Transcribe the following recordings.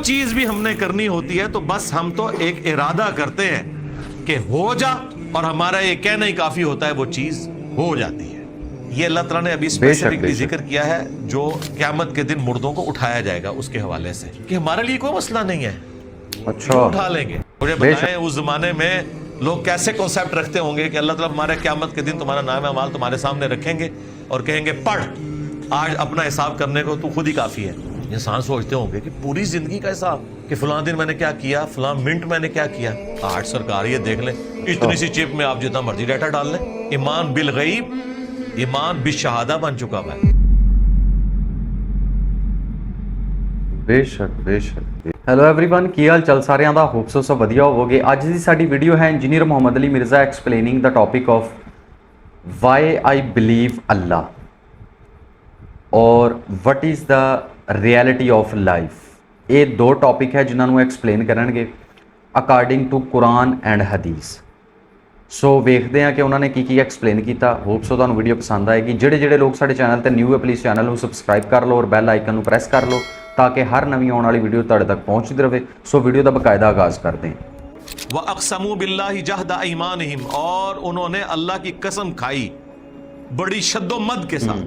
چیز بھی ہم نے کرنی ہوتی ہے تو بس ہم تو ایک ارادہ کرتے ہیں کہ ہو جا، اور ہمارا یہ کہنا ہی کافی ہوتا ہے، وہ چیز ہو جاتی ہے۔ یہ اللہ تعالیٰ نے ابھی اسپیسیفکلی ذکر کیا ہے جو قیامت کے دن مردوں کو اٹھایا جائے گا اس کے حوالے سے، کہ ہمارے لیے کوئی مسئلہ نہیں ہے، اچھا اٹھا لیں گے۔ مجھے بتائیں اس زمانے میں لوگ کیسے کنسیپٹ رکھتے ہوں گے کہ اللہ تعالیٰ ہمارے قیامت کے دن تمہارا نام اعمال تمہارے سامنے رکھیں گے اور کہیں گے پڑھ، آج اپنا حساب کرنے کو تو خود ہی کافی ہے۔ انسان سوچتے ہوں گے کہ پوری زندگی کا حساب، کہ فلاں دن میں نے کیا کیا، فلاں منٹ میں نے کیا کیا۔ آج سرکار یہ دیکھ لیں، اتنی سی چپ میں آپ جتنا مرضی ڈیٹا ڈال لیں۔ ایمان بالغیب، ایمان بالشہادہ بن چکا ہے۔ بے شک بے شک۔ ہیلو ایوری ون، کی حال چل سارے دا؟ ہوپ سو سب ودیا ہووگے۔ اج دی ساڈی ویڈیو ہے engineer Muhammad Ali Mirza explaining the topic of why I believe Allah اور what is the reality of life. یہ دو ٹاپک ہے جنہوں نے ایکسپلین کرن گے اکارڈنگ ٹو قرآن اینڈ حدیث۔ سو ویکھتے ہیں کہ انہوں نے کی ایکسپلین کیتا۔ ہوپ سو تمہیں ویڈیو پسند آئے گی۔ جڑے لوگ سارے چینل تے نیو ہے پلیز چینل کو سبسکرائب کر لو اور بیل آئکن کو پریس کر لو تاکہ ہر نوی آنے والی ویڈیو تہاڈے تک پہنچتی رہے۔ سو ویڈیو کا باقاعدہ آغاز کرتے ہیں۔ وَأَقْسَمُوا بِاللَّهِ جَهْدَ أَيْمَانِهِمْ، اور انہوں نے اللہ کی قسم کھائی بڑی شد و مد کے ساتھ۔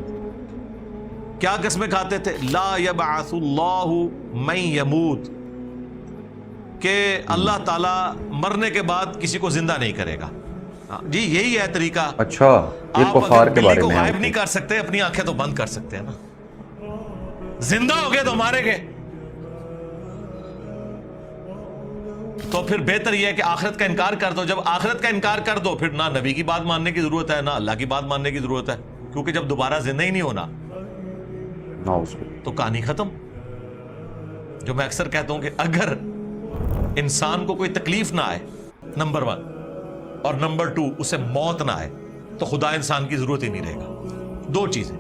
کیا قسمیں کھاتے تھے؟ لا يبعث اللہ من يموت، کہ اللہ تعالیٰ مرنے کے بعد کسی کو زندہ نہیں کرے گا۔ جی یہی ہے طریقہ۔ اچھا یہ آپ کفار اگر کے بلی بارے کو میں غائب نہیں کر سکتے، اپنی آنکھیں تو بند کر سکتے ہیں نا۔ زندہ ہو گئے تو مارے گئے، تو پھر بہتر یہ ہے کہ آخرت کا انکار کر دو۔ جب آخرت کا انکار کر دو پھر نہ نبی کی بات ماننے کی ضرورت ہے نہ اللہ کی بات ماننے کی ضرورت ہے، کیونکہ جب دوبارہ زندہ ہی نہیں ہونا تو کہانی ختم۔ جو میں اکثر کہتا ہوں کہ اگر انسان کو کوئی تکلیف نہ آئے نمبر 1، اور نمبر 2 اسے موت نہ آئے، تو خدا انسان کی ضرورت ہی نہیں رہے گا۔ دو چیزیں،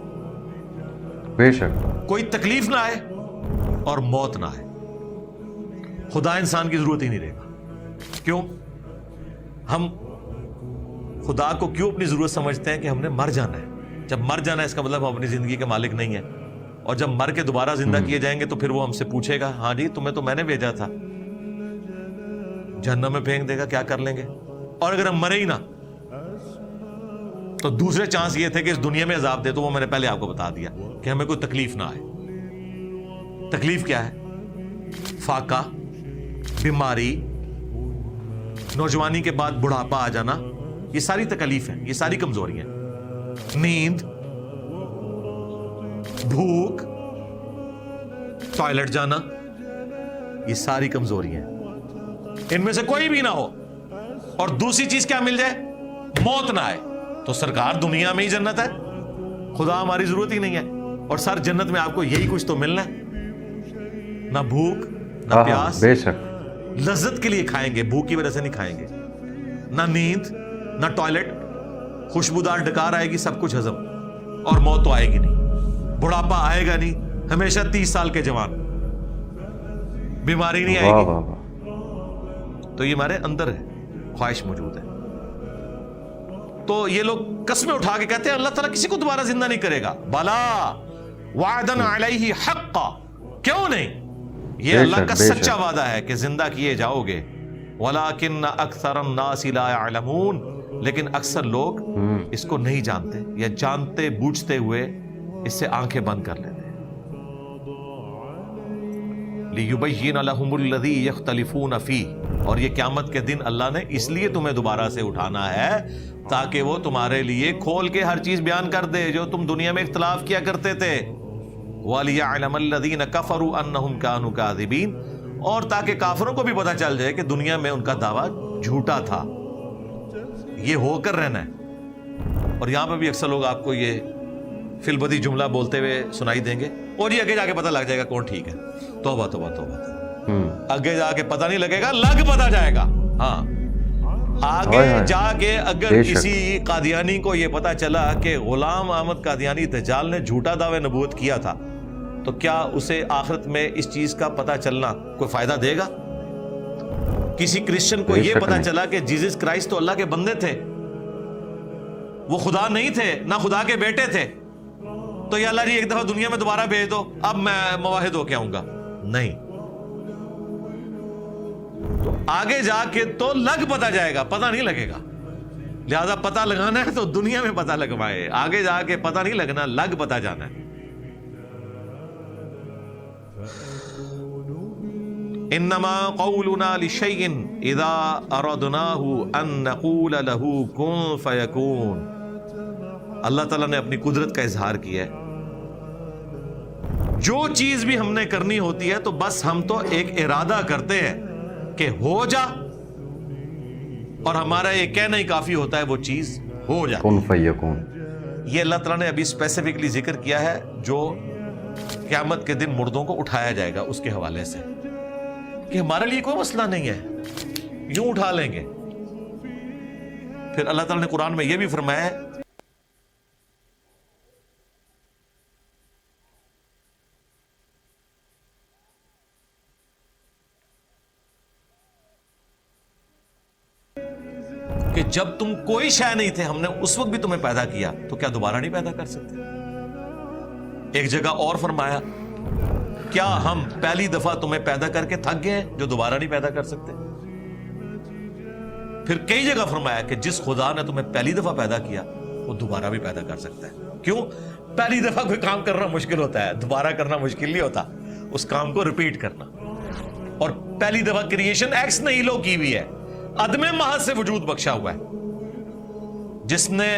بے شک، کوئی تکلیف نہ آئے اور موت نہ آئے، خدا انسان کی ضرورت ہی نہیں رہے گا۔ کیوں؟ ہم خدا کو کیوں اپنی ضرورت سمجھتے ہیں کہ ہم نے مر جانا ہے۔ جب مر جانا ہے اس کا مطلب ہم اپنی زندگی کے مالک نہیں ہیں، اور جب مر کے دوبارہ زندہ کیے جائیں گے تو پھر وہ ہم سے پوچھے گا ہاں جی تمہیں تو میں نے بھیجا تھا، جہنم میں پھینک دے گا، کیا کر لیں گے؟ اور اگر ہم مرے ہی نہ تو دوسرے چانس یہ تھے کہ اس دنیا میں عذاب دے، تو وہ میں نے پہلے آپ کو بتا دیا کہ ہمیں کوئی تکلیف نہ آئے۔ تکلیف کیا ہے؟ فاقہ، بیماری، نوجوانی کے بعد بڑھاپا آ جانا، یہ ساری تکلیف ہیں، یہ ساری کمزوریاں۔ نیند، بھوک، ٹوائلٹ جانا، یہ ساری کمزوریاں ہیں۔ ان میں سے کوئی بھی نہ ہو اور دوسری چیز کیا مل جائے؟ موت نہ آئے، تو سرکار دنیا میں ہی جنت ہے، خدا ہماری ضرورت ہی نہیں ہے۔ اور سر جنت میں آپ کو یہی کچھ تو ملنا ہے، نہ بھوک نہ پیاس، بے شک، لذت کے لیے کھائیں گے، بھوک کی وجہ سے نہیں کھائیں گے، نہ نیند نہ ٹوائلٹ، خوشبودار ڈکار آئے گی، سب کچھ ہضم، اور موت تو آئے گی نہیں، بڑھاپا آئے گا نہیں، ہمیشہ 30 سال کے جوان، بیماری نہیں آئے گی۔ تو یہ ہمارے اندر ہے، خواہش موجود ہے۔ تو یہ لوگ قسمیں اٹھا کے کہتے ہیں اللہ تعالیٰ کسی کو دوبارہ زندہ نہیں کرے گا۔ بلا وعدن علیہ حقا، کیوں نہیں؟ یہ اللہ کا سچا وعدہ ہے کہ زندہ کیے جاؤ گے۔ ولیکن اکثر الناس لا يعلمون، لیکن اکثر لوگ اس کو نہیں جانتے، یا جانتے بوجھتے ہوئے اس سے آنکھیں بند کر لیتے ہیں۔ لِيُبَيِّنَ لَهُمُ الَّذِي يَخْتَلِفُونَ فِيهِ، اور یہ قیامت کے دن اللہ نے اس لیے تمہیں دوبارہ سے اٹھانا ہے تاکہ وہ تمہارے لیے کھول کے ہر چیز بیان کر دے جو تم دنیا میں اختلاف کیا کرتے تھے۔ وَلِيَعْلَمَ الَّذِينَ كَفَرُوا أَنَّهُمْ كَانُوا كَاذِبِينَ، اور تاکہ کافروں کو بھی پتہ چل جائے کہ دنیا میں ان کا دعویٰ جھوٹا تھا۔ یہ ہو کر رہنا ہے۔ اور یہاں پہ بھی اکثر لوگ آپ کو یہ فی البدی جملہ بولتے ہوئے سنائی دیں گے، اور یہ آگے جا کے پتہ لگ جائے گا کون ٹھیک ہے۔ توبہ توبہ توبہ، آگے جا کے پتہ نہیں لگے گا، لگ پتہ جائے گا۔ ہاں آگے جا کے اگر کسی قادیانی کو یہ پتہ چلا کہ غلام احمد قادیانی دجال نے جھوٹا دعوی نبوت کیا تھا، تو کیا اسے آخرت میں اس چیز کا پتہ چلنا کوئی فائدہ دے گا؟ کسی کرسچن کو یہ پتہ چلا کہ جیزس کرائسٹ تو اللہ کے بندے تھے، وہ خدا نہیں تھے، نہ خدا کے بیٹے تھے، تو یا اللہ جی ایک دفعہ دنیا میں دوبارہ بھیج دو، اب میں موحد ہو کے آؤں گا۔ نہیں، تو آگے جا کے تو لگ پتہ جائے گا، پتہ نہیں لگے گا. لہذا پتہ لگانا ہے تو دنیا میں پتہ لگوائے، آگے جا کے پتہ نہیں لگنا، لگ پتہ جانا ہے. انما قولنا لشيء اذا اردناه ان نقول له كن فيكون. اللہ تعالیٰ نے اپنی قدرت کا اظہار کیا ہے. جو چیز بھی ہم نے کرنی ہوتی ہے تو بس ہم تو ایک ارادہ کرتے ہیں کہ ہو جا، اور ہمارا یہ کہنا ہی کافی ہوتا ہے وہ چیز ہو جائے. کن فیکون. یہ اللہ تعالیٰ نے ابھی اسپیسیفکلی ذکر کیا ہے جو قیامت کے دن مردوں کو اٹھایا جائے گا اس کے حوالے سے، کہ ہمارے لیے کوئی مسئلہ نہیں ہے، یوں اٹھا لیں گے. پھر اللہ تعالیٰ نے قرآن میں یہ بھی فرمایا ہے کہ جب تم کوئی شے نہیں تھے ہم نے اس وقت بھی تمہیں پیدا کیا، تو کیا دوبارہ نہیں پیدا کر سکتے؟ ایک جگہ اور فرمایا کیا ہم پہلی دفعہ تمہیں پیدا کر کے تھک گئے ہیں جو دوبارہ نہیں پیدا کر سکتے؟ پھر کئی جگہ فرمایا کہ جس خدا نے تمہیں پہلی دفعہ پیدا کیا وہ دوبارہ بھی پیدا کر سکتا ہے. کیوں؟ پہلی دفعہ کوئی کام کرنا مشکل ہوتا ہے، دوبارہ کرنا مشکل نہیں ہوتا، اس کام کو ریپیٹ کرنا. اور پہلی دفعہ کریشن ایکس نیہیلو کی ہوئی ہے، عدم محض سے وجود بخشا ہوا ہے. جس نے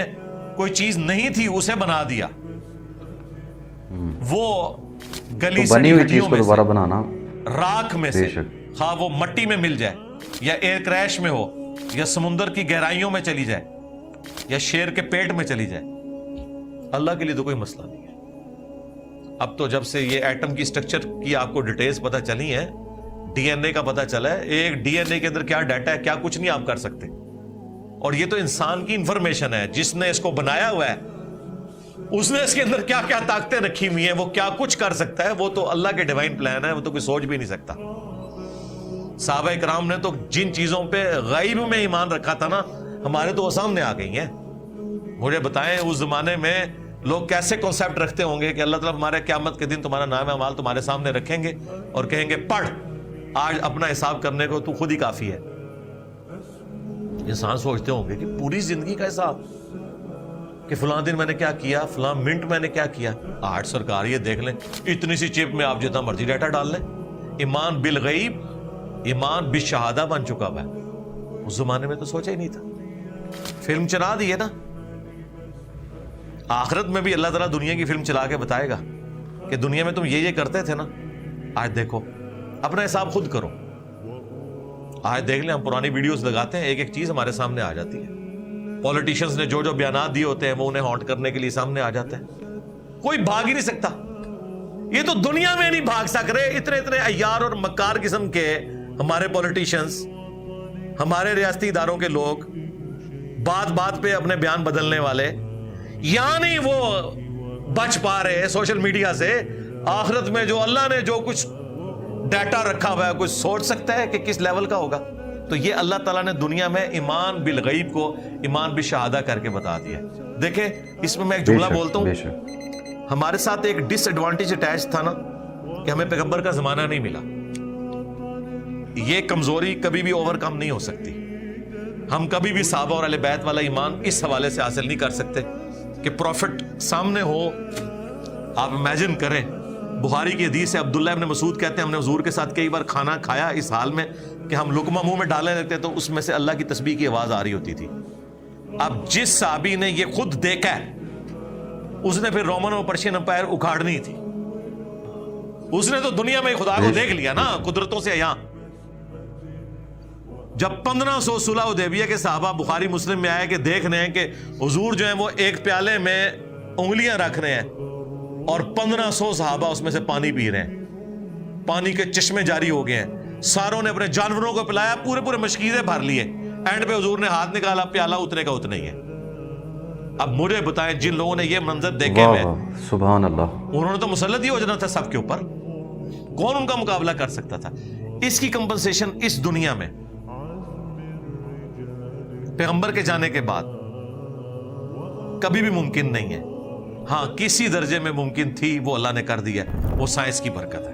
کوئی چیز نہیں تھی اسے بنا دیا. وہ گلی بنی ہوئی چیز ہڈیوں کو میں دوبارہ سے، بنانا، راکھ میں سے، خواہ وہ مٹی میں مل جائے یا ایئر کریش میں ہو یا سمندر کی گہرائیوں میں چلی جائے یا شیر کے پیٹ میں چلی جائے، اللہ کے لیے تو کوئی مسئلہ نہیں ہے. اب تو جب سے یہ ایٹم کی سٹرکچر کی آپ کو ڈیٹیلز پتہ چلی ہیں، ڈی این اے کا پتہ چلا ہے، ایک ڈی این اے کے اندر کیا ڈیٹا ہے، کیا کچھ نہیں آپ کر سکتے. اور یہ تو انسان کی انفارمیشن ہے، جس نے اس کو بنایا ہوا ہے اس نے اس کے اندر کیا کیا طاقتیں رکھی ہوئی ہیں، وہ کیا کچھ کر سکتا ہے، وہ تو اللہ کے ڈیوائن پلان ہے، وہ تو کوئی سوچ بھی نہیں سکتا. صحابہ کرام نے تو جن چیزوں پہ غیب میں ایمان رکھا تھا نا، ہمارے تو وہ سامنے آ گئی ہیں. مجھے بتائیں اس زمانے میں لوگ کیسے کنسیپٹ رکھتے ہوں گے کہ اللہ تعالیٰ ہمارے قیامت کے دن تمہارا نام اعمال تمہارے سامنے رکھیں گے اور کہیں گے پڑھ، آج اپنا حساب کرنے کو تو خود ہی کافی ہے. انسان سوچتے ہوں گے کہ پوری زندگی کا حساب، کہ فلاں دن میں نے کیا کیا، فلاں منٹ میں نے کیا کیا. آج سرکار یہ دیکھ لیں، اتنی سی چپ میں آپ جتنا مرضی ڈیٹا ڈال لیں. ایمان بالغیب، ایمان بالشہادہ بن چکا ہوا ہے. اس زمانے میں تو سوچا ہی نہیں تھا. فلم چلا دی ہے نا، آخرت میں بھی اللہ تعالیٰ دنیا کی فلم چلا کے بتائے گا کہ دنیا میں تم یہ کرتے تھے نا، آج دیکھو، اپنا حساب خود کرو. آج دیکھ لیں، ہم پرانی ویڈیوز لگاتے ہیں، ایک ایک چیز ہمارے سامنے آ جاتی ہے. پولیٹیشنز نے جو جو بیانات دیے ہوتے ہیں وہ انہیں ہانٹ کرنے کے لیے سامنے آ جاتے ہیں. کوئی بھاگ ہی نہیں سکتا. یہ تو دنیا میں نہیں بھاگ سک رہے. اتنے اتنے عیار اور مکار قسم کے ہمارے پولیٹیشنز، ہمارے ریاستی اداروں کے لوگ، بات بات پہ اپنے بیان بدلنے والے، یعنی وہ بچ پا رہے سوشل میڈیا سے. آخرت میں جو اللہ نے جو کچھ ڈیٹا رکھا ہوا ہے، کوئی سوچ سکتا ہے کہ کس لیول کا ہوگا؟ تو یہ اللہ تعالیٰ نے دنیا میں ایمان بالغیب کو ایمان بالشہادہ کر کے بتا دیا. دیکھیں اس میں ایک جملہ بولتا ہوں، ہمارے ساتھ ایک ڈس ایڈوانٹیج اٹیچ تھا نا کہ ہمیں پیغمبر کا زمانہ نہیں ملا. یہ کمزوری کبھی بھی اوور کم نہیں ہو سکتی. ہم کبھی بھی صحابہ اور اہل بیت والا ایمان اس حوالے سے حاصل نہیں کر سکتے کہ پروفٹ سامنے ہو. آپ امیجن کریں، بخاری کی حدیث ہے، عبداللہ ابن مسعود کہتے ہیں ہم نے حضور کے ساتھ کئی بار کھانا کھایا اس حال میں کہ ہم لقمہ منہ میں ڈالنے لگتے تو اس میں سے اللہ کی تسبیح کی آواز آ رہی ہوتی تھی. اب جس صحابی نے یہ خود دیکھا ہے، اس نے پھر رومن اور پرشین امپائر اکھاڑنی تھی. اس نے تو دنیا میں خدا کو دیکھ لیا نا قدرتوں سے. یہاں جب 1500 صلح حدیبیہ کے صحابہ بخاری مسلم میں آئے کہ دیکھ رہے ہیں کہ حضور جو ہیں وہ ایک پیالے میں انگلیاں رکھ رہے ہیں اور 1500 صحابہ اس میں سے پانی پی رہے ہیں، پانی کے چشمے جاری ہو گئے ہیں، ساروں نے اپنے جانوروں کو پلایا، پورے پورے مشکیزیں بھر لیے، اینڈ پہ حضور نے ہاتھ نکالا، پیالہ اتنے کا اتنا ہی ہے. اب مجھے بتائیں جن لوگوں نے یہ منظر دیکھے ہوئے، سبحان اللہ، انہوں نے تو مسلط ہی ہو جانا تھا سب کے اوپر. کون ان کا مقابلہ کر سکتا تھا؟ اس کی کمپنسیشن اس دنیا میں پیغمبر کے جانے کے بعد کبھی بھی ممکن نہیں ہے. ہاں کسی درجے میں ممکن تھی، وہ اللہ نے کر دیا، وہ سائنس کی برکت ہے.